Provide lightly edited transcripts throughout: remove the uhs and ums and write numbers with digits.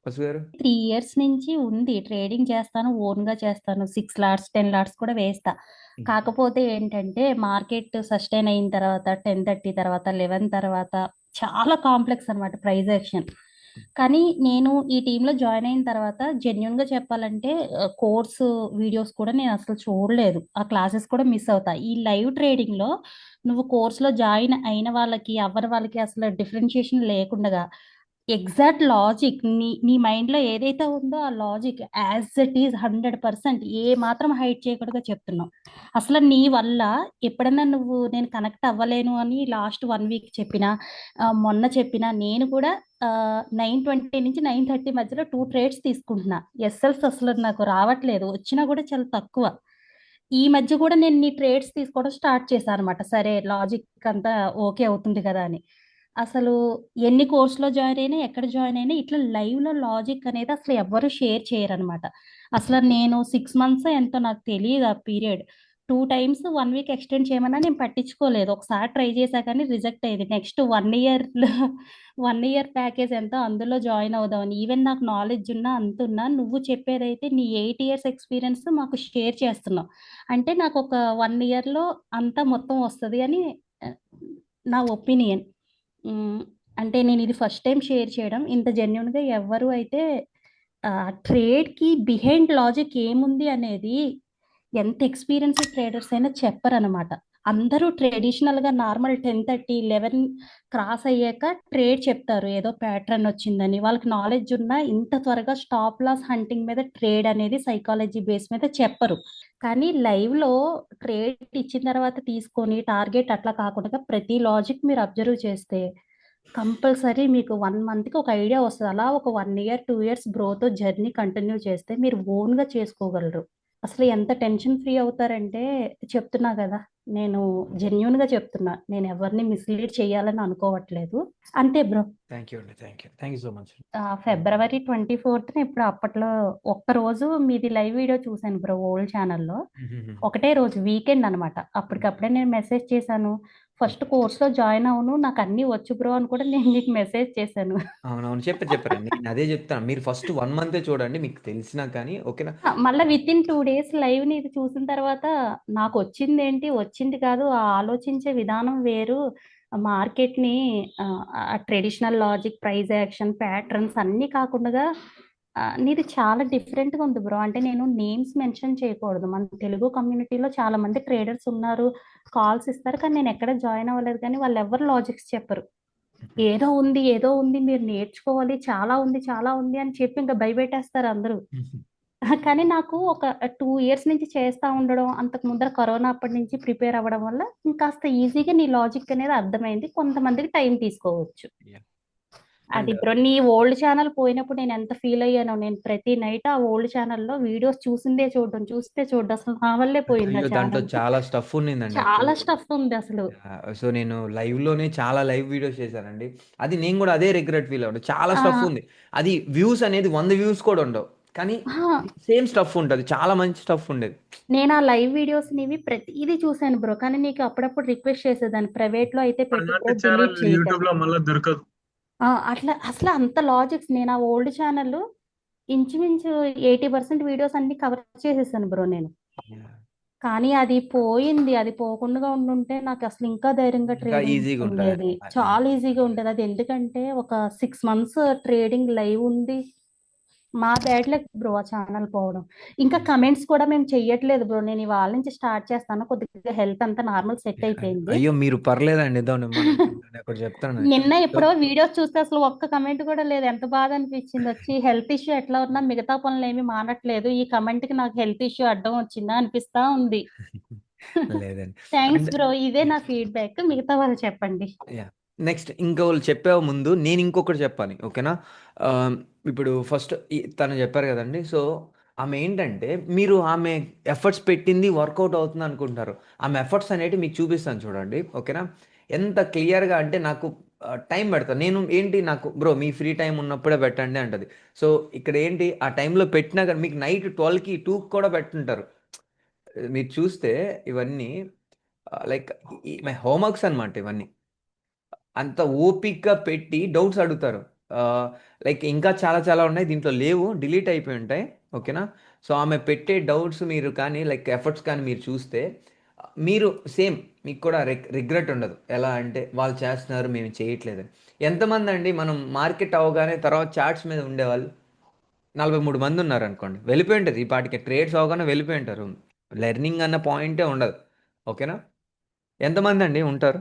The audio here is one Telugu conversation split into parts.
వసు గారు? 3 ఇయర్స్ నుంచి ఉంది. ట్రేడింగ్ చేస్తాను. ఓన్‌గా చేస్తాను. 6 లాట్స్, 10 లాట్స్ కూడా వేస్తా. హుహు. కాకపోతే ఏంటంటే మార్కెట్ సస్టైన్ అయిన తర్వాత 10:30 తర్వాత 11 తర్వాత చాలా కాంప్లెక్స్ అన్నమాట ప్రైస్ యాక్షన్. కానీ నేను ఈ టీమ్‌లో జాయిన్ అయిన తర్వాత జెన్యూన్‌గా చెప్పాలంటే కోర్సు వీడియోస్ కూడా నేను అసలు చూడలేదు. ఆ క్లాసెస్ కూడా మిస్ అవుతా. ఈ లైవ్ ట్రేడింగ్‌లో నువ్వు కోర్స్‌లో జాయిన్ అయిన వాళ్ళకి, అవ్వని వాళ్ళకి అసలు డిఫరెన్షియేషన్ లేకుండగా ఎగ్జాక్ట్ లాజిక్ నీ మైండ్‌లో ఏదైతే ఉందో ఆ లాజిక్ యాజ్ ఇట్ ఈజ్ 100% ఏ మాత్రం హైడ్ చేయకుండా చెప్తున్నావు. అసలు నీ వల్ల ఎప్పుడన్నా నువ్వు నేను కనెక్ట్ అవ్వలేను అని లాస్ట్ 1 వీక్ చెప్పినా, మొన్న చెప్పినా నేను కూడా 9:20 నుంచి 9:30 మధ్యలో 2 ట్రేడ్స్ తీసుకుంటున్నా. ఎస్ఎల్స్ అసలు నాకు రావట్లేదు. వచ్చినా కూడా చాలా తక్కువ. ఈ మధ్య కూడా నేను నీ ట్రేడ్స్ తీసుకోవడం స్టార్ట్ చేశాను అనమాట. సరే లాజిక్ అంతా ఓకే అవుతుంది కదా అని. అసలు ఎన్ని కోర్స్‌లో జాయిన్ అయినా, ఎక్కడ జాయిన్ అయినా ఇట్లా లైవ్‌లో లాజిక్ అనేది అసలు ఎవ్వరు షేర్ చేయరనమాట. అసలు నేను 6 మంత్సో ఎంతో నాకు తెలీదు ఆ పీరియడ్. 2 టైమ్స్ 1 వీక్ ఎక్స్టెండ్ చేయమన్నా నేను పట్టించుకోలేదు. ఒకసారి ట్రై చేశా కానీ రిజెక్ట్ అయ్యింది. నెక్స్ట్ 1 ఇయర్‌లో 1 ఇయర్ ప్యాకేజ్ ఎంతో అందులో జాయిన్ అవుదామని. ఈవెన్ నాకు నాలెడ్జ్ ఉన్నా, అంతున్నా నువ్వు చెప్పేదైతే నీ 8 ఇయర్స్ ఎక్స్‌పీరియన్స్ మాకు షేర్ చేస్తున్నావు. అంటే నాకొక 1 ఇయర్‌లో అంతా మొత్తం వస్తది అని ఆహ్, నా ఒపీనియన్. హ్మ్. అంటే నేనిది ఫస్ట్ టైమ్ షేర్ చేయడం. ఇంత జెన్యూన్‌గా ఎవ్వరు అయితే ట్రేడ్‌కి బిహైండ్ లాజిక్ ఏముంది అనేది ఎంత ఎక్స్‌పీరియన్స్‌డ్ ట్రేడర్స్ అయినా చెప్పరనమాట. అందరూ ట్రెడిషనల్‌గా నార్మల్ 10:30, 11 క్రాస్ అయ్యాక ట్రేడ్ చెప్తారు. ఏదో ప్యాటర్న్ వచ్చిందని. వాళ్ళకి నాలెడ్జ్ ఉన్నా ఇంత త్వరగా స్టాప్ లాస్ హంటింగ్ మీద ట్రేడ్ అనేది సైకాలజీ బేస్ మీద చెప్పరు. కానీ లైవ్‌లో ట్రేడ్ ఇచ్చిన తర్వాత తీసుకొని టార్గెట్ అట్లా కాకుండా ప్రతి లాజిక్ మీరు అబ్జర్వ్ చేస్తే కంపల్సరీ మీకు 1 మంత్‌కి ఒక ఐడియా వస్తది. అలా ఒక 1 ఇయర్, 2 ఇయర్స్ బ్రోతో జర్నీ కంటిన్యూ చేస్తే మీరు ఓన్‌గా చేసుకోగలరు. అసలు ఎంత టెన్షన్ ఫ్రీ అవుతారంటే చెప్తున్నా గదా! నేను జెన్యూన్‌గా చెప్తున్నా. నేను ఎవరిని మిస్‌లీడ్ చేయాలని అనుకోవట్లేదు. అంతే బ్రో. థ్యాంక్ యూ అండి. Thank you. Thank you so much. ఫిబ్రవరి 24న ఎప్పుడో అప్పట్లో ఒక్కరోజు మీది లైవ్ వీడియో చూసాను బ్రో ఓల్డ్ ఛానెల్‌లో. హుహుహు. ఒకటే రోజు వీకెండ్ అనమాట. అప్పటికప్పుడే నేను మెసేజ్ చేశాను. First okay. కోర్స్‌లో జాయిన్ అవ్వను. నాకన్నీ వచ్చు బ్రో అని కూడా నేను నీకు మెసేజ్ చేశాను. అవునవును. చెప్పారండి. నేనదే జెప్తాను. మీరు ఫస్ట్ 1 మంతే చూడండి. మీకు తెలిసినా కానీ ఓకేనా? మళ్ళా వితిన్ 2 డేస్ లైవ్‌ని ఇది చూసిన తర్వాత నాకొచ్చిందేంటి, వచ్చింది కాదు. ఆలోచించే విధానం వేరు. మార్కెట్‌ని traditional logic, price action, patterns అన్నీ కాకుండగా నీది చాలా డిఫరెంట్‌గా ఉంది బ్రో. అంటే నేను నేమ్స్ మెన్షన్ చేయకూడదు. మన తెలుగు కమ్యూనిటీలో చాలా మంది ట్రేడర్స్ ఉన్నారు. కాల్స్ ఇస్తారు. కానీ నేనెక్కడ జాయిన్ అవ్వలేదు కానీ వాళ్ళెవ్వరు లాజిక్స్ చెప్పరు. హుహు. ఏదో ఉంది, ఏదో ఉంది మీరు నేర్చుకోవాలి. చాలా ఉంది, చాలా ఉంది అని చెప్పి ఇంక భయపెట్టేస్తారు అందరూ. హుహు. కానీ నాకు ఒక 2 ఇయర్స్ నుంచి చేస్తా ఉండడం, అంతకు ముందర కరోనా అప్పటి నుంచి ప్రిపేర్ అవ్వడం వల్ల ఇంకాస్త ఈజీగా నీ లాజిక్ అనేది అర్థమైంది. కొంతమందికి టైం తీసుకోవచ్చు. యాహ్! అది అండ్ బ్రో. నీ ఓల్డ్ ఛానెల్ పోయినప్పుడు నేనెంత ఫీల్ అయ్యానో. నేను ప్రతి నైట్ ఆ ఓల్డ్ ఛానెల్‌లో వీడియోస్ చూసిందే చూడడం, చూస్తే చూడడం. అసలు నా వల్లే పోయింది ఆ అయ్యో! దాంట్లో ఛానెల్. చాలా స్టఫ్ ఉన్నిందండి చాలా యాక్చువల్‌గా. స్టఫ్ ఉందసలు. సో, నేను లైవ్‌లోనే చాలా లైవ్ వీడియోస్ చేశానండి. అది నేను గూడా అదే రిగ్రెట్ ఫీల్ అవ్వను. చాలా ఆ! స్టఫ్ ఉంది. అది వ్యూస్ అనేది 100 వ్యూస్ కూడా ఉండవు. కానీ అహా! సేమ్ స్టఫ్ ఉంటది. చాలా మంచి స్టఫ్ ఉండేది. నేనా లైవ్ వీడియోస్ నీవి ప్రతీదీ చూసాను బ్రో. కానీ నీకు అప్పుడప్పుడు రిక్వెస్ట్ చేసేదాన్ని. ప్రైవేట్‌లో అయితే పెట్టు అలాంటి బ్రో ఛానల్ డిలీట్ చేయకని. యూట్యూబ్‌లో మళ్ళా దొరకదు. అట్లా అసల అంత లాజిక్స్ నేను ఆ ఓల్డ్ ఛానెల్ ఇంచుమించు 80% వీడియోస్ అన్నీ కవర్ చేసేసాను బ్రో నేను. యాహ్! కానీ అది పోయింది. అది పోకుండా ఉండుంటే నాకసలు ఇంకా ధైర్యంగా ఇంకా ట్రేడింగ్ ఈజీగా ఉంటదండి. ఉండేది. అది చాలా ఈజీగా ఉండేది. అది ఎందుకంటే ఒక 6 మంత్స్ ట్రేడింగ్ లైవ్ ఉంది. మా బ్యాడ్ లక్ బ్రో ఆ ఛానల్ పోవడం. ఇంకా కమెంట్స్ కూడా మేము చెయ్యట్లేదు బ్రో. నేను ఇవాళ నుంచి స్టార్ట్ చేస్తాను. కొద్దిగా హెల్త్ అంతా నార్మల్ సెట్ అయిపోయింది. అయ్యో! మీరు పర్లేదండి. ఇదండి నేనొకటి చెప్తాను. నిన్న సో ఎప్పుడో వీడియోస్ చూస్తే అసలు ఒక్క కమెంట్ కూడా లేదు. ఎంత బాధ అనిపించింది వచ్చి. హెల్త్ ఇష్యూ ఎట్లా ఉన్నా మిగతా పనులేమి మానట్లేదు. ఈ కమెంట్‌కి నాకు హెల్త్ ఇష్యూ అడ్డం వచ్చిందా అనిపిస్తా ఉంది. లేదండి. Thanks and bro. ఇదే నా ఫీడ్‌బ్యాక్. మిగతా వాళ్ళు చెప్పండి. యాహ్! నెక్స్ట్ ఇంకోళ్ళు చెప్పే ముందు నేను ఇంకొకటి చెప్పాలి. ఓకేనా? ఆహ్, ఇప్పుడు ఫస్ట్ తను చెప్పారు గదండీ! సో, ఆమె ఏంటంటే మీరు ఆమె ఎఫర్ట్స్ పెట్టింది వర్కౌట్ అవుతుంది అనుకుంటారు. ఆమె ఎఫర్ట్స్ అనేటివి మీకు చూపిస్తాను చూడండి. ఓకేనా? ఎంత క్లియర్‌గా అంటే నాకు టైం పెడతా. నేను ఏంటి నాకు బ్రో మీ ఫ్రీ టైమ్ ఉన్నప్పుడే పెట్టండి అంటది. సో, ఇక్కడ ఏంటి ఆ టైంలో పెట్టినా గాని మీకు నైట్ 12కి, 2కి కూడా పెట్టుంటారు. మీరు చూస్తే ఇవన్నీ లైక్ మై హోంవర్క్స్ అన్నమాట ఇవన్నీ. అంత ఓపికగా పెట్టి డౌట్స్ అడుగుతారు. లైక్ ఇంకా చాలా చాలా ఉన్నాయి, దీంట్లో లేవు, డిలీట్ అయిపోయి ఉంటాయి. ఓకేనా. సో ఆమె పెట్టే డౌట్స్ మీరు కానీ లైక్ ఎఫర్ట్స్ కానీ మీరు చూస్తే మీరు సేమ్ మీకు కూడా రిగ్రెట్ ఉండదు. ఎలా అంటే వాళ్ళు చేస్తున్నారు మేము చేయట్లేదని. ఎంతమంది అండి మనం మార్కెట్ అవగానే తర్వాత చార్ట్స్ మీద ఉండేవాళ్ళు 43 మంది ఉన్నారు అనుకోండి, వెళ్ళిపోయి ఉంటుంది ఈ పాటికి, ట్రేడ్స్ అవగానే వెళ్ళిపోయి ఉంటారు. లెర్నింగ్ అన్న పాయింటే ఉండదు. ఓకేనా. ఎంతమంది అండి ఉంటారు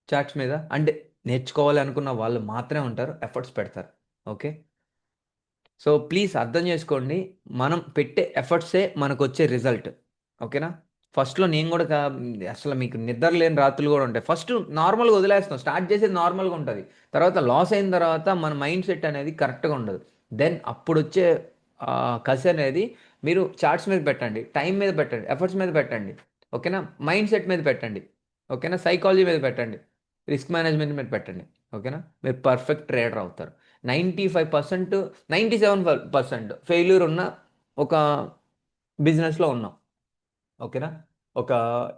చాట్స్ మీద? అంటే నేర్చుకోవాలి అనుకున్న వాళ్ళు మాత్రమే ఉంటారు, ఎఫర్ట్స్ పెడతారు. ఓకే. సో ప్లీజ్ అర్థం చేసుకోండి, మనం పెట్టే ఎఫర్ట్సే మనకు వచ్చే రిజల్ట్. ఓకేనా. ఫస్ట్లో నేను కూడా అసలు మీకు నిద్ర లేని రాత్రులు కూడా ఉంటాయి. ఫస్ట్ నార్మల్గా వదిలేస్తాం, స్టార్ట్ చేసేది నార్మల్గా ఉంటుంది. తర్వాత లాస్ అయిన తర్వాత మన మైండ్ సెట్ అనేది కరెక్ట్గా ఉండదు. దెన్ అప్పుడు వచ్చే కసి అనేది మీరు చార్ట్స్ మీద పెట్టండి, టైం మీద పెట్టండి, ఎఫర్ట్స్ మీద పెట్టండి. ఓకేనా. మైండ్ సెట్ మీద పెట్టండి. ఓకేనా. సైకాలజీ మీద పెట్టండి, రిస్క్ మేనేజ్మెంట్ మీద పెట్టండి. ఓకేనా. మీరు పర్ఫెక్ట్ ట్రేడర్ అవుతారు. 95%, 97% ఫెయిల్యూర్ ఉన్న ఒక బిజినెస్లో ఉన్నాం. ఓకేనా. ఒక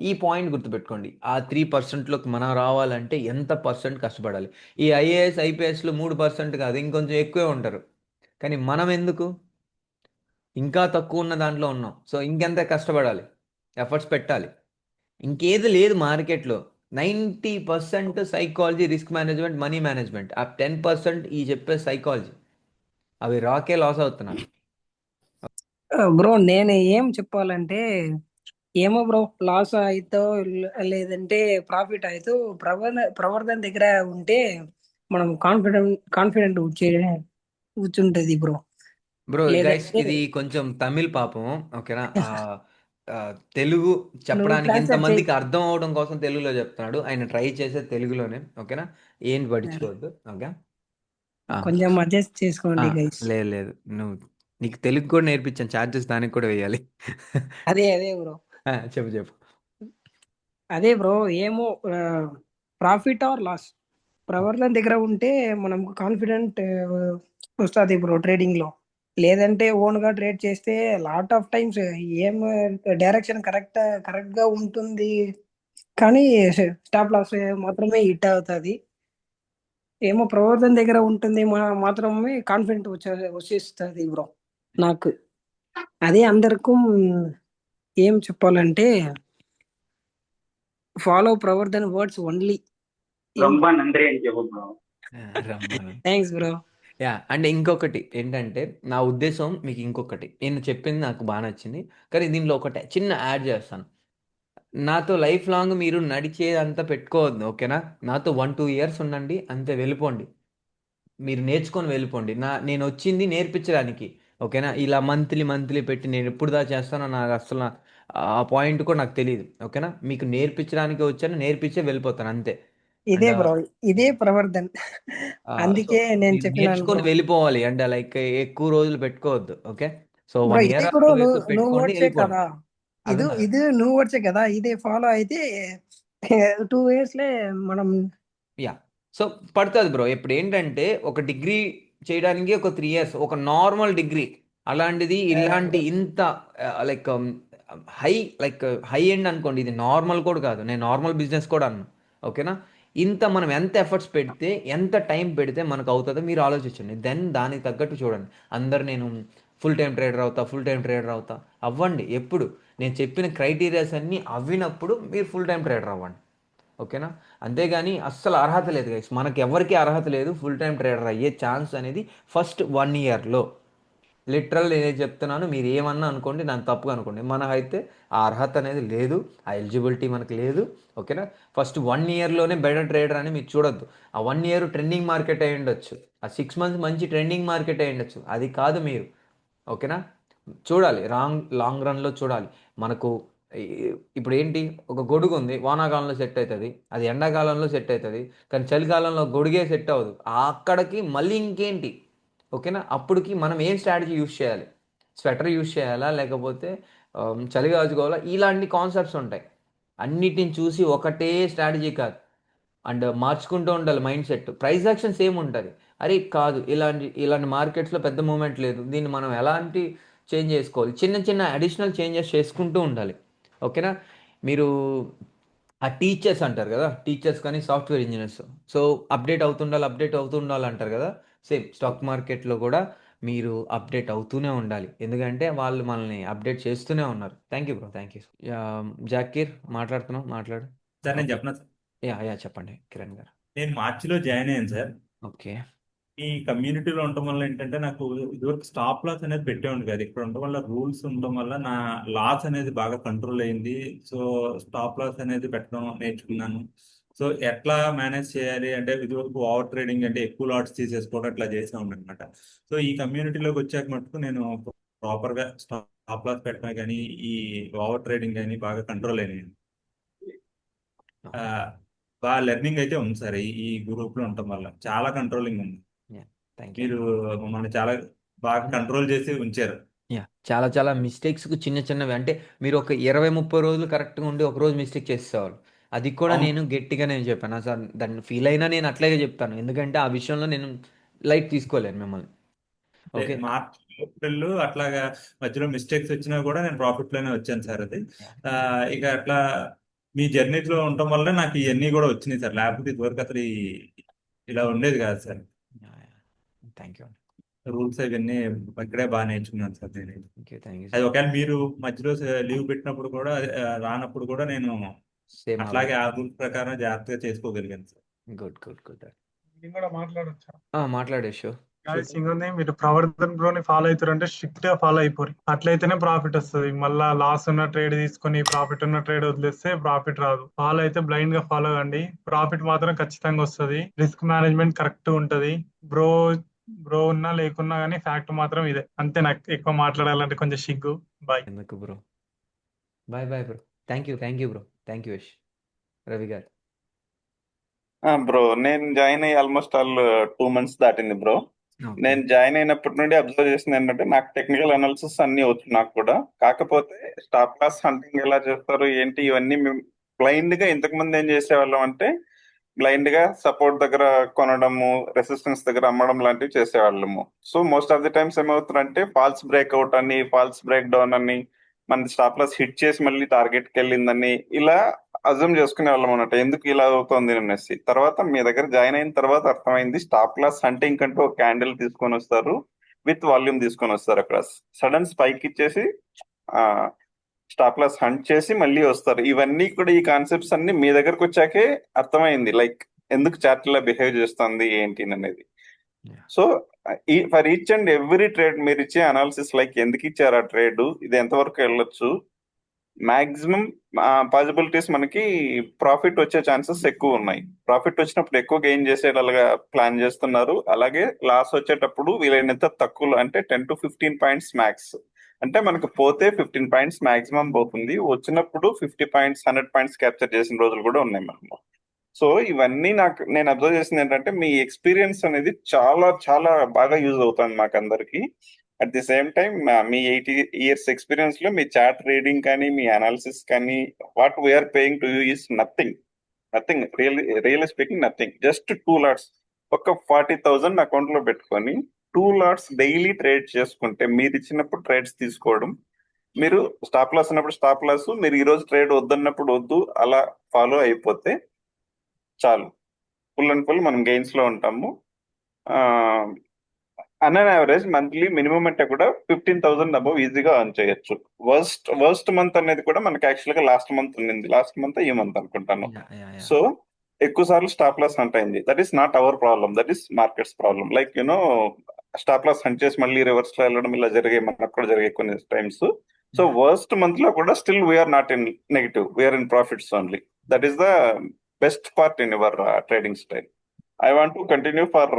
ఈ పాయింట్ గుర్తుపెట్టుకోండి, ఆ 3%లోకి మనం రావాలంటే ఎంత పర్సెంట్ కష్టపడాలి. ఈ ఐఏఎస్ ఐపీఎస్లు 3% కాదు, ఇంకొంచెం ఎక్కువే ఉంటారు. కానీ మనం ఎందుకు ఇంకా తక్కువ ఉన్న దాంట్లో ఉన్నాం. సో ఇంకెంత కష్టపడాలి, ఎఫర్ట్స్ పెట్టాలి. ఇంకేది లేదు మార్కెట్లో. 90% psychology, risk management, money management. ఆ 10% ఈ చెప్పే సైకాలజీ, అవి రాకే లాస్ అవుతున్నారు. బ్రో నేను ఏం చెప్పాలంటే ఏమో బ్రో, లాస్ అవుతో లేదంటే ప్రాఫిట్ అవుతూ ప్రవర్ధన దగ్గర ఉంటే మనం కాన్ఫిడెంట్ కూర్చుంటది బ్రో. బ్రో గైస్, లేదంటే ఇది కొంచెం తమిళ్ పాపం. ఓకేనా. ఆ, తెలుగు నువ్వు చెప్పడానికి ట్రాన్స్లేట్ చేయి. ఇంతమందికి అర్థం అవడం కోసం తెలుగులో చెప్తున్నాడు, ఆయన ట్రై చేసే తెలుగులోనే. ఓకేనా. ఏం పట్టించుకోవద్దు. ఓకే. ఆ, కొంచెం అడ్జస్ట్ ఆ, చేసుకోండి గైస్. లేదు లేదు, నువ్వు నీకు తెలుగు కూడా నేర్పించాను, ఛార్జెస్ దానికి కూడా వేయాలి. అదే బ్రో. చెప్పు చెప్పు. అదే బ్రో, ఏమో ప్రాఫిట్ ఆర్ లాస్ ప్రవర్తన దగ్గర ఉంటే మనం కాన్ఫిడెంట్ వస్తుంది బ్రో ట్రేడింగ్ లో. లేదంటే ఓన్ గా ట్రేడ్ చేస్తే లాట్ ఆఫ్ టైమ్స్ ఏం డైరెక్షన్ కరెక్ట్ గా ఉంటుంది, కానీ స్టాప్ లాస్ మాత్రమే హిట్ అవుతుంది. ఏమో ప్రవర్తన దగ్గర ఉంటుంది మాత్రమే కాన్ఫిడెంట్ వచ్చేస్తుంది బ్రో నాకు. అదే అందరికీ ఏం చెప్పాలంటే ఫాలో ప్రవర్తన వర్డ్స్ ఓన్లీ. ரொம்ப நன்றி అని చెప్పు బ్రో. రమ్మను. Thanks bro. యా, అంటే ఇంకొకటి ఏంటంటే, నా ఉద్దేశం మీకు ఇంకొకటి, నేను చెప్పింది నాకు బాగా నచ్చింది, కానీ దీనిలో ఒకటి చిన్న యాడ్ చేస్తాను. నాతో లైఫ్ లాంగ్ మీరు నడిచేదంతా పెట్టుకోవద్దు. ఓకేనా. నాతో 1-2 ఇయర్స్ ఉండండి, అంతే, వెళ్ళిపోండి. మీరు నేర్చుకొని వెళ్ళిపోండి. నేను వచ్చింది నేర్పించడానికి. ఓకేనా. ఇలా మంత్లీ మంత్లీ పెట్టి నేను ఎప్పుడు దా చేస్తానో నాకు అసలు ఆ పాయింట్ కూడా నాకు తెలియదు. ఓకేనా. మీకు నేర్పించడానికి వచ్చాను, నేర్పించే వెళ్ళిపోతాను అంతే. ఇదే అండ్ బ్రో, ఇదే ప్రవర్తన్. సో అందుకే నేను మీరు చెప్పినాను నేర్చుకొని బ్రో. వెళ్ళిపోవాలి. వెళ్ళిపోవాలి, అంటే లైక్ ఎక్కువ రోజులు పెట్టుకోవద్దు. ఓకే. సో బ్రో వన్ ఇది ఇయర్ కూడా 2 ఇయర్స్ నువ్వు పెట్టుకోండి, వర్డ్సే వెళ్ళిపోండి. కదా. అర్థం కాదు. ఇది నువ్వు వర్డ్సే కదా, ఇదే ఫాలో అయితే 2 ఇయర్స్ లే మనం. యా. సో పడుతుంది బ్రో. ఇప్పుడు ఏంటంటే ఒక డిగ్రీ చేయడానికి ఒక 3 ఇయర్స్, ఒక నార్మల్ డిగ్రీ. అలాంటిది ఇలాంటి ఇంత like high, like high end అనుకోండి, ఇది నార్మల్ కూడా కాదు, నేను నార్మల్ బిజినెస్ కూడా అన్నా. ఓకేనా. ఇంత మనం ఎంత ఎఫర్ట్స్ పెడితే, ఎంత టైం పెడితే మనకు అవుతుందో మీరు ఆలోచించండి. దెన్ దానికి తగ్గట్టు చూడండి. అందరు నేను ఫుల్ టైం ట్రేడర్ అవుతా, ఫుల్ టైం ట్రేడర్ అవుతా, అవ్వండి. ఎప్పుడు నేను చెప్పిన క్రైటీరియాస్ అన్నీ అవ్వినప్పుడు మీరు ఫుల్ టైం ట్రేడర్ అవ్వండి. ఓకేనా. అంతేగాని అస్సలు అర్హత లేదు గైస్, మనకి ఎవరికి అర్హత లేదు ఫుల్ టైం ట్రేడర్ అయ్యే ఛాన్స్ అనేది ఫస్ట్ 1 ఇయర్లో. లిటరల్ నేను చెప్తున్నాను, మీరు ఏమన్నా అనుకోండి, నన్ను తప్పుగా అనుకోండి, మనకైతే ఆ అర్హత అనేది లేదు, ఆ ఎలిజిబిలిటీ మనకు లేదు. ఓకేనా. ఫస్ట్ 1 ఇయర్లోనే బెటర్ ట్రేడర్ అని మీరు చూడొద్దు. ఆ 1 ఇయర్ ట్రెండింగ్ మార్కెట్ అయి ఉండొచ్చు, ఆ 6 మంత్స్ మంచి ట్రెండింగ్ మార్కెట్ అయి ఉండొచ్చు, అది కాదు మీరు. ఓకేనా. చూడాలి, లాంగ్ రన్లో చూడాలి. మనకు ఇప్పుడు ఏంటి, ఒక గొడుగు ఉంది, వానాకాలంలో సెట్ అవుతుంది, అది ఎండాకాలంలో సెట్ అవుతుంది, కానీ చలికాలంలో గొడుగే సెట్ అవ్వదు. అక్కడికి మళ్ళీ ఇంకేంటి. ఓకేనా. అప్పటికి మనం ఏం స్ట్రాటజీ యూస్ చేయాలి, స్వెటర్ యూస్ చేయాలా లేకపోతే చలి కాచుకోవాలా, ఇలాంటి కాన్సెప్ట్స్ ఉంటాయి. అన్నిటిని చూసి ఒకటే స్ట్రాటజీ కాదు, అండ్ మార్చుకుంటూ ఉండాలి mind set. Price action same ఉంటుంది. అరే కాదు, ఇలాంటి ఇలాంటి మార్కెట్స్లో పెద్ద మూమెంట్ లేదు, దీన్ని మనం ఎలాంటి చేంజ్ చేసుకోవాలి, చిన్న చిన్న అడిషనల్ చేంజెస్ చేసుకుంటూ ఉండాలి. ఓకేనా. మీరు ఆ టీచర్స్ అంటారు కదా, టీచర్స్ కానీ సాఫ్ట్వేర్ ఇంజనీర్స్. సో అప్డేట్ అవుతుండాలి అంటారు కదా. సేమ్ స్టాక్ మార్కెట్లో కూడా మీరు అప్డేట్ అవుతూనే ఉండాలి, ఎందుకంటే వాళ్ళు మనల్ని అప్డేట్ చేస్తూనే ఉన్నారు. Thank you bro, thank you. Zakir మాట్లాడుతున్నావు, మాట్లాడు. సార్ నేను ఓకే. చెప్పనా సార్? యా చెప్పండి కిరణ్ గారు. నేను మార్చిలో జాయిన్ అయ్యాను సార్. ఓకే. ఈ కమ్యూనిటీలో ఉండటం వల్ల ఏంటంటే నాకు ఇదివరకు స్టాప్ లాస్ అనేది పెట్టేవాడు కాదు. ఇక్కడ ఉండటం వల్ల రూల్స్ ఉండటం వల్ల నా లాస్ అనేది బాగా కంట్రోల్ అయింది. సో స్టాప్ లాస్ అనేది పెట్టడం నేర్చుకున్నాను. సో ఎట్లా మేనేజ్ చేయాలి అంటే ఇదివరకు ఓవర్ ట్రేడింగ్ అంటే ఎక్కువ లాట్స్ తీసేసుకోవడం అట్లా చేసా అనమాట. సో ఈ కమ్యూనిటీలోకి వచ్చాక మటుకు నేను ప్రాపర్గా స్టాప్ లాస్ పెట్టడం కానీ ఈ ఓవర్ ట్రేడింగ్ కానీ బాగా కంట్రోల్ అయినాయి. ఆ, బాగా లెర్నింగ్ అయితే ఉంది సార్. ఈ గ్రూప్ లో ఉండటం వల్ల చాలా కంట్రోలింగ్ ఉంది. Thank you. మీరు మమ్మల్ని చాలా బాగా కంట్రోల్ చేసి ఉంచారు. యా, చాలా చాలా మిస్టేక్స్కి చిన్న చిన్నవి, అంటే మీరు ఒక 20-30 రోజులు కరెక్ట్గా ఉండి ఒక రోజు మిస్టేక్ చేసేవాళ్ళు. అది కూడా అవును. నేను గట్టిగా నేను చెప్పాను సార్, దాన్ని ఫీల్ అయినా నేను అట్లాగే చెప్తాను, ఎందుకంటే ఆ విషయంలో నేను లైట్ తీసుకోలేను మిమ్మల్ని. ఓకే. మార్చ్ ఏప్రిల్ అట్లాగా మధ్యలో మిస్టేక్స్ వచ్చినా కూడా నేను ప్రాఫిట్ లోనే వచ్చాను సార్. అది ఆ, ఇక అట్లా మీ జర్నీలో ఉండటం వల్ల నాకు ఇవన్నీ కూడా వచ్చినాయి సార్. లేకపోతే ఇదివరకు అసలు ఇలా ఉండేది కాదు సార్. Thank you. రూల్స్ అవన్నీ ఇక్కడే బాగా నేర్చుకున్నాను సార్ నేను. థ్యాంక్ యూ అది సార్. ఒకవేళ మీరు మధ్యలో లీవ్ పెట్టినప్పుడు కూడా రానప్పుడు కూడా నేను సేమ్ అట్లాగే ఆ రూల్స్ ప్రకారం జాగ్రత్తగా చేసుకోగలిగాను సార్. Good good good. నేను కూడా మాట్లాడొచ్చా? మాట్లాడేషో. గాయస్ ఇంకొంది, మీరు ప్రవర్తన్ బ్రోని ఫాలో అవుతారంటే స్ట్రిక్ట్ గా ఫాలో అయిపోరు. అట్లయితేనే ప్రాఫిట్ వస్తుంది. మళ్ళా లాస్ ఉన్న ట్రేడ్ తీసుకొని ప్రాఫిట్ ఉన్న ట్రేడ్ వదిలేస్తే ప్రాఫిట్ రాదు. ఫాలో అయితే బ్లైండ్ గా ఫాలో కండి, ప్రాఫిట్ మాత్రం ఖచ్చితంగా వస్తుంది. రిస్క్ మేనేజ్మెంట్ కరెక్ట్ ఉంటది. బ్రో బ్రో ఉన్నా లేకున్నా కానీ ఫ్యాక్ట్ మాత్రం ఇదే. అంతే, నాకు ఎక్కువ మాట్లాడాలంటే కొంచెం సిగ్గు. బాయ్. ఎందుకు bro, bye bye bro. Thank you bro, thank you Yash. Ravi garu. Bro నేను జాయిన్ అయ్యి ఆల్మోస్ట్ 2 months దాటింది బ్రో. నేను జాయిన్ అయినప్పటి నుండి అబ్జర్వ్ చేసింది ఏంటంటే నాకు టెక్నికల్ అనాలిసిస్ అన్ని వచ్చు నాకు కూడా. కాకపోతే స్టాప్ లాస్ హంటింగ్ ఎలా చేస్తారు ఏంటి ఇవన్నీ మేము బ్లైండ్ గా ఇంతకు ముందు ఏం చేసేవాళ్ళం అంటే బ్లైండ్ గా సపోర్ట్ దగ్గర కొనడము, రెసిస్టెన్స్ దగ్గర అమ్మడం లాంటివి చేసేవాళ్ళము. So most of the times ఏమవుతుందంటే ఫాల్స్ బ్రేక్అవుట్ అని, ఫాల్స్ బ్రేక్ డౌన్ అని, మన స్టాప్ లాస్ హిట్ చేసి మళ్ళీ టార్గెట్ కి వెళ్ళిందని ఇలా అజ్యూమ్ చేసుకునే వాళ్ళం అన్నట్టు, ఎందుకు ఇలా అవుతుంది అనేసి. తర్వాత మీ దగ్గర జాయిన్ అయిన తర్వాత అర్థమైంది స్టాప్ లాస్ హంటింగ్ కంటూ ఒక క్యాండిల్ తీసుకొని వస్తారు, విత్ వాల్యూమ్ తీసుకొని వస్తారు. అక్కడ సడన్ స్పైక్ ఇచ్చేసి స్టాప్ లాస్ హంట్ చేసి మళ్ళీ వస్తారు. ఇవన్నీ కూడా ఈ కాన్సెప్ట్స్ అన్ని మీ దగ్గరకు వచ్చాకే అర్థమైంది, లైక్ ఎందుకు చార్ట్ ఇలా బిహేవ్ చేస్తుంది ఏంటి అనేది. So for each and every trade మీరు ఇచ్చే అనాలిసిస్, లైక్ ఎందుకు ఇచ్చారు ఆ ట్రేడ్, ఇది ఎంతవరకు వెళ్ళొచ్చు, మాక్సిమం పాసిబిలిటీస్ మనకి ప్రాఫిట్ వచ్చే ఛాన్సెస్ ఎక్కువ ఉన్నాయి. ప్రాఫిట్ వచ్చినప్పుడు ఎక్కువ గెయిన్ చేసేలాగా ప్లాన్ చేస్తున్నారు. అలాగే లాస్ వచ్చేటప్పుడు వీలైనంత తక్కువ, అంటే 10 to 15 పాయింట్స్ మ్యాక్స్. అంటే మనకు పోతే 15 పాయింట్స్ మాక్సిమం పోతుంది, వచ్చినప్పుడు 50 పాయింట్స్ 100 పాయింట్స్ క్యాప్చర్ చేసిన రోజులు కూడా ఉన్నాయి మనము. సో ఇవన్నీ నేను అబ్జర్వ్ చేసింది ఏంటంటే మీ ఎక్స్పీరియన్స్ అనేది చాలా చాలా బాగా యూజ్ అవుతుంది మాకు అందరికి. అట్ ది సేమ్ టైం మీ 80 years ఎక్స్పీరియన్స్ లో మీ చార్ట్ రీడింగ్ కానీ మీ అనాలిసిస్ కానీ what we're paying to you is nothing really speaking nothing. Just 2 lots, ఒక 40,000 అకౌంట్ లో పెట్టుకొని 2 lots డైలీ ట్రేడ్ చేసుకుంటే, మీరు ఇచ్చినప్పుడు ట్రేడ్స్ తీసుకోవడం, మీరు స్టాప్ లాస్ ఉన్నప్పుడు స్టాప్ లాస్, మీరు ఈ రోజు ట్రేడ్ వద్దన్నప్పుడు వద్దు, అలా ఫాలో అయిపోతే చాలు. ఫుల్ అండ్ ఫుల్ మనం గెయిన్స్ లో ఉంటాము. అన్ యావరేజ్ మంత్లీ మినిమం అంటే కూడా 15,000 అబౌవ్ ఈజీగా అర్న్ చేయొచ్చు. వర్స్ట్ మంత్ అనేది కూడా మనకి యాక్చువల్ గా లాస్ట్ మంత్ ఉండింది, లాస్ట్ మంత్ ఈ మంత్ అనుకుంటాను. సో ఎక్కువ సార్లు స్టాప్ లాస్ హంట్ అయింది. That is not our problem, that is market's problem. Like you know stop loss hunt చేసి మళ్ళీ రివర్స్ లో వెళ్ళడం ఇలా జరిగాయి, మనకు కూడా జరిగాయి కొన్ని టైమ్స్. సో వర్స్ట్ మంత్ లో కూడా still we're not in negative, we're in profits only. That is the best part in your trading style. I want to continue for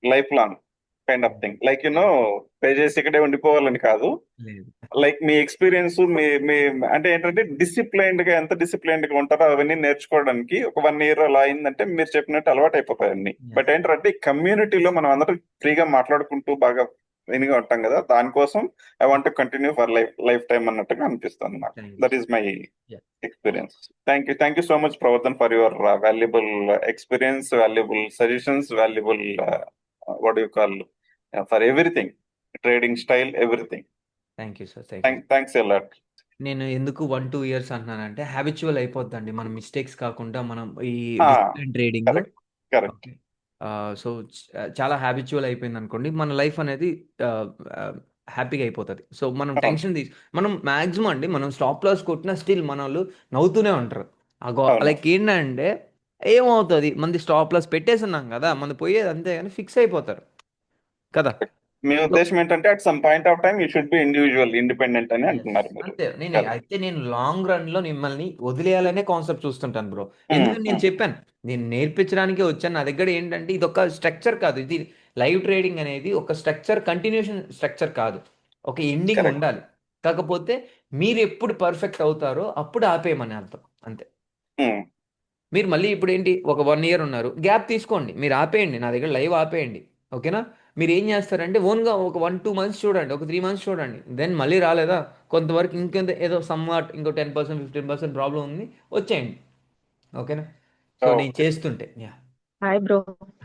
life long kind of thing. Like you know pay చేసి ఇక్కడే ఉండిపోవాలని కాదు, లైక్ మీ ఎక్స్పీరియన్స్ మీ అంటే ఏంటంటే డిసిప్లైన్డ్ గా, ఎంత డిసిప్లైన్డ్ గా ఉంటారో అవన్నీ నేర్చుకోవడానికి ఒక 1 year అలా అయిందంటే మీరు చెప్పినట్టు అలవాటు అయిపోతాయి అన్ని. బట్ ఏంటంటే ఈ కమ్యూనిటీలో మనం అందరం ఫ్రీగా మాట్లాడుకుంటూ బాగా వినిగా ఉంటాం కదా, దానికోసం I want to continue for life time అన్నట్టుగా అనిపిస్తుంది నాకు. That is my experience. Thank you so much Pravartan for your valuable experience, valuable suggestions, valuable what do you call for everything, trading style, everything. Thank you sir. Thanks a lot. నేను ఎందుకు 1-2 ఇయర్స్ అంటున్నానంటే హ్యాబిచువల్ అయిపోద్దండి మన మిస్టేక్స్ కాకుండా మనం ఈ ఆ, discipline trading. Correct correct. Okay. So చాలా హ్యాబిచువల్ అయిపోయింది అనుకోండి మన లైఫ్ అనేది హ్యాపీగా అయిపోతుంది. సో మనం అవును టెన్షన్ మనం మ్యాక్సిమం అండి మనం స్టాప్ లాస్ కొట్టినా స్టిల్ మన వాళ్ళు నవ్వుతూనే ఉంటారు. అవును లైక్ ఏంటంటే ఏమవుతుంది మంది స్టాప్ లాస్ పెట్టేస్తున్నాం కదా మంది పోయేది అంతే కానీ ఫిక్స్ అయిపోతారు కదా. మీ సో ఉద్దేశం ఏంటంటే at some point of time you should be individual independent అని ఎస్ అంటున్నారు మీరు. అంతే. కదా. నేను లాంగ్ రన్ లో మిమ్మల్ని వదిలేయాలనే కాన్సెప్ట్ చూస్తుంటాను బ్రో. ఎందుకని నేను చెప్పాను నేను నేర్పించడానికే వచ్చాను. నా దగ్గర ఏంటంటే ఇది ఒక స్ట్రక్చర్ కాదు. ఇది లైవ్ ట్రేడింగ్ అనేది ఒక స్ట్రక్చర్ కంటిన్యూషన్ స్ట్రక్చర్ కాదు. ఒక ఎండింగ్ కరెక్ట్. ఉండాలి. కాకపోతే మీరు ఎప్పుడు పర్ఫెక్ట్ అవుతారో అప్పుడు ఆపేయమని అర్థం అంతే. మీరు మళ్ళీ ఇప్పుడు ఏంటి ఒక 1 ఇయర్ ఉన్నారు గ్యాప్ తీసుకోండి మీరు ఆపేయండి నా దగ్గర లైవ్ ఆపేయండి. ఓకేనా. మీరు ఏం చేస్తారంటే ఓన్గా ఒక 1-2 మంత్స్ చూడండి ఒక 3 మంత్స్ చూడండి దెన్ మళ్ళీ రాలేదా కొంతవరకు ఇంకెంత ఏదో సమ్వాట్ ఇంకో 10%-15% ప్రాబ్లం ఉంది వచ్చేయండి. ఓకేనా. సో నేను ఓకే. చేస్తుంటే యా. Hi bro.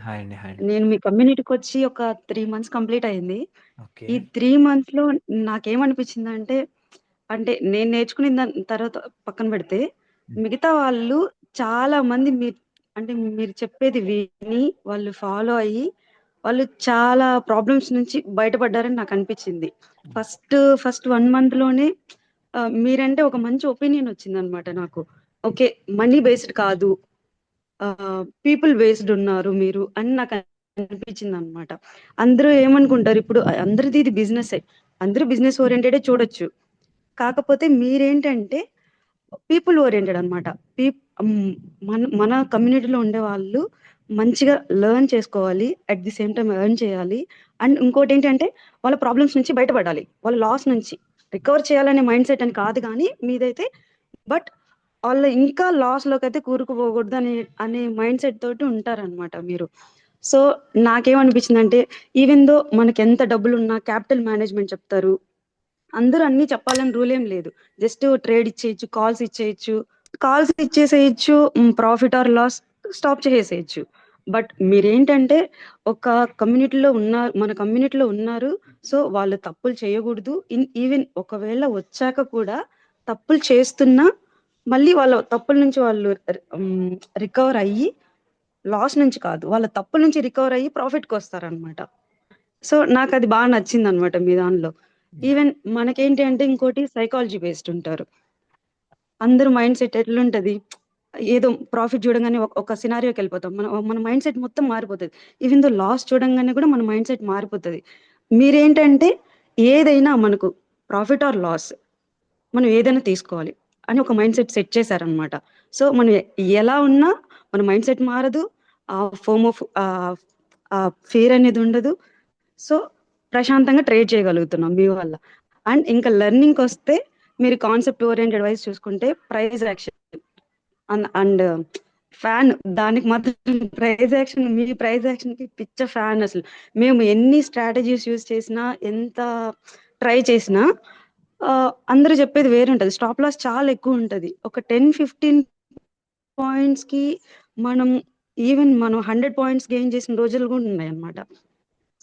హాయ్ అండి హాయ్ అండి. నేను మీ కమ్యూనిటీకి వచ్చి ఒక 3 మంత్స్ కంప్లీట్ అయింది. ఓకే. ఈ 3 మంత్స్ లో నాకేమనిపించింది అంటే నేను నేర్చుకున్న దాని తర్వాత పక్కన పెడితే మిగతా వాళ్ళు చాలా మంది మీరు చెప్పేది విని వాళ్ళు ఫాలో అయ్యి వాళ్ళు చాలా ప్రాబ్లమ్స్ నుంచి బయటపడ్డారని నాకు అనిపించింది. ఫస్ట్ 1 మంత్ లోనే మీరంటే ఒక మంచి ఒపీనియన్ వచ్చింది అనమాట నాకు. ఓకే, మనీ బేస్డ్ కాదు, పీపుల్ బేస్డ్ ఉన్నారు మీరు అని నాకు అనిపించింది అనమాట. అందరూ ఏమనుకుంటారు ఇప్పుడు, అందరిది ఇది బిజినెస్, అందరూ బిజినెస్ ఓరియంటెడే చూడొచ్చు. కాకపోతే మీరేంటంటే పీపుల్ ఓరియంటెడ్ అనమాట. మన కమ్యూనిటీలో ఉండే వాళ్ళు మంచిగా లెర్న్ చేసుకోవాలి, at the same time earn చేయాలి. అండ్ ఇంకోటి ఏంటంటే వాళ్ళ ప్రాబ్లమ్స్ నుంచి బయటపడాలి, వాళ్ళ లాస్ నుంచి రికవర్ చేయాలనే మైండ్ సెట్ అని కాదు కానీ మీదైతే. బట్ వాళ్ళు ఇంకా లాస్ లోకి అయితే కూరుకుపోకూడదు అనే మైండ్ సెట్ తోటి ఉంటారనమాట మీరు. సో నాకేమనిపించింది అంటే, ఈవెన్ దో మనకి ఎంత డబ్బులు ఉన్నా క్యాపిటల్ మేనేజ్మెంట్ చెప్తారు, అందరూ అన్ని చెప్పాలని రూల్ ఏం లేదు. జస్ట్ ట్రేడ్ ఇచ్చేయచ్చు, కాల్స్ ఇచ్చేసేయచ్చు, ప్రాఫిట్ ఆర్ లాస్ స్టాప్ చేసేయచ్చు. బట్ మీరేంటంటే ఒక మన కమ్యూనిటీలో ఉన్నారు, సో వాళ్ళు తప్పులు చేయకూడదు. ఈవెన్ ఒకవేళ వచ్చాక కూడా తప్పులు చేస్తున్నా మళ్ళీ వాళ్ళ తప్పుల నుంచి వాళ్ళు రికవర్ అయ్యి, లాస్ నుంచి కాదు వాళ్ళ తప్పుల నుంచి రికవర్ అయ్యి ప్రాఫిట్కి వస్తారనమాట. సో నాకు అది బాగా నచ్చింది అనమాట మీ దానిలో. ఈవెన్ మనకేంటి అంటే ఇంకోటి సైకాలజీ బేస్డ్ ఉంటారు. అందరూ మైండ్ సెట్ ఎట్లుంటది, ఏదో ప్రాఫిట్ చూడంగానే ఒక సినారియోకి వెళ్ళిపోతాం, మన మైండ్ సెట్ మొత్తం మారిపోతుంది. ఈవెన్ దో లాస్ చూడంగానే కూడా మన మైండ్ సెట్ మారిపోతుంది. మీరేంటంటే ఏదైనా మనకు ప్రాఫిట్ ఆర్ లాస్ మనం ఏదైనా తీసుకోవాలి అని ఒక మైండ్ సెట్ చేశారనమాట. సో మనం ఎలా ఉన్నా మన మైండ్ సెట్ మారదు, ఆ ఫియర్ అనేది ఉండదు. సో ప్రశాంతంగా ట్రేడ్ చేయగలుగుతున్నాం మీ వల్ల. అండ్ ఇంకా లెర్నింగ్ వస్తే మీరు కాన్సెప్ట్ ఓరియంటెడ్ వైజ్ చూసుకుంటే ప్రైజ్ యాక్షన్ అండ్ ఫ్యాన్, దానికి మాత్రం మీ ప్రైజ్ యాక్షన్ కి పిచ్చ ఫ్యాన్ అసలు. మేము ఎన్ని స్ట్రాటజీస్ యూజ్ చేసినా, ఎంత ట్రై చేసినా అందరూ చెప్పేది వేరే ఉంటది. స్టాప్ లాస్ చాలా ఎక్కువ ఉంటది. ఒక 10-15 పాయింట్స్ కి మనం మనం 100 పాయింట్స్ గెయిన్ చేసిన రోజులు కూడా ఉన్నాయి అన్నమాట.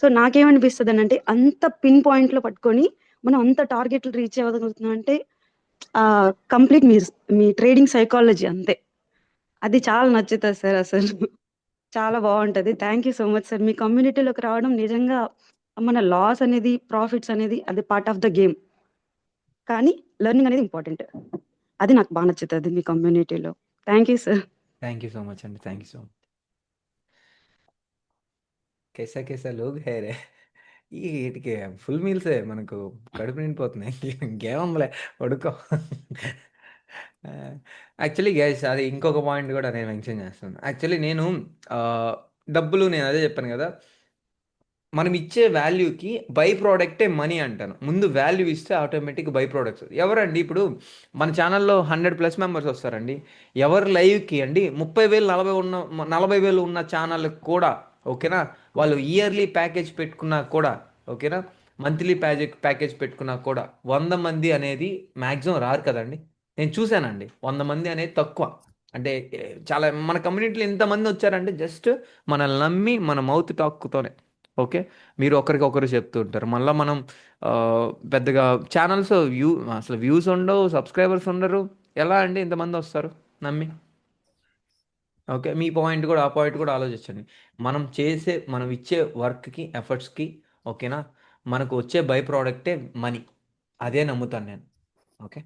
సో నాకేమనిపిస్తుంది అంటే, అంత పిన్ పాయింట్ లో పట్టుకొని మనం అంత టార్గెట్లు రీచ్ అవ్వగలుగుతున్నాం అంటే కంప్లీట్ మీ ట్రేడింగ్ సైకాలజీ అంతే. అది చాలా నచ్చుతుంది సార్ అసలు. చాలా బాగుంటది. Thank you so much sir. మీ కమ్యూనిటీలోకి రావడం నిజంగా, మన లాస్ అనేది ప్రాఫిట్స్ అనేది అది పార్ట్ ఆఫ్ ద గేమ్, కానీ లెర్నింగ్ అనేది ఇంపార్టెంట్. అది నాకు బాగా నచ్చుతుంది మీ కమ్యూనిటీలో. Thank you sir. Thank you so much అండి. Thank you so much. कैसा कैसा लोग है रे ఈ వీటికి ఫుల్ మీల్సే మనకు కడుపు నిండిపోతున్నాయి. ఇంకేమమ్మలే పడుకో. యాక్చువల్లీ గైస్ అది ఇంకొక పాయింట్ కూడా నేను మెన్షన్ చేస్తాను. యాక్చువల్లీ నేను ఆ, డబ్బులు నేను అదే చెప్పాను కదా మనం ఇచ్చే వాల్యూకి బై ప్రోడక్టే మనీ అంటాను. ముందు వాల్యూ ఇస్తే ఆటోమేటిక్ బై ప్రోడక్ట్స్. ఎవరండి ఇప్పుడు మన ఛానల్లో 100+ మెంబర్స్ వస్తారండి. ఎవరి లైవ్కి అండి 30,000 40,000 ఉన్న ఛానళ్ళకి కూడా ఓకేనా, వాళ్ళు ఇయర్లీ ప్యాకేజ్ పెట్టుకున్నా కూడా ఓకేనా, మంత్లీ ప్యాకేజ్ పెట్టుకున్నా కూడా 100 మంది అనేది మ్యాక్సిమం రారు కదండి. నేను చూశానండి 100 మంది అనేది తక్కువ. అంటే చాలా మన కమ్యూనిటీలో ఎంతమంది వచ్చారంటే జస్ట్ మనల్ని నమ్మి మన మౌత్ టాక్తోనే ఓకే. మీరు ఒకరికొకరు చెప్తూ ఉంటారు. మళ్ళా మనం పెద్దగా ఛానల్స్ అసలు వ్యూస్ ఉండవు, సబ్స్క్రైబర్స్ ఉండరు. ఎలా అండి ఇంతమంది వస్తారు నమ్మి? ఓకే. మీ పాయింట్ కూడా ఆ పాయింట్ కూడా ఆలోచించండి. మనం ఇచ్చే వర్క్‌కి, ఎఫర్ట్స్‌కి ఓకేనా? మనకు వచ్చే బై ప్రొడక్టే మనీ. అదే నమ్ముతాను నేను. ఓకే.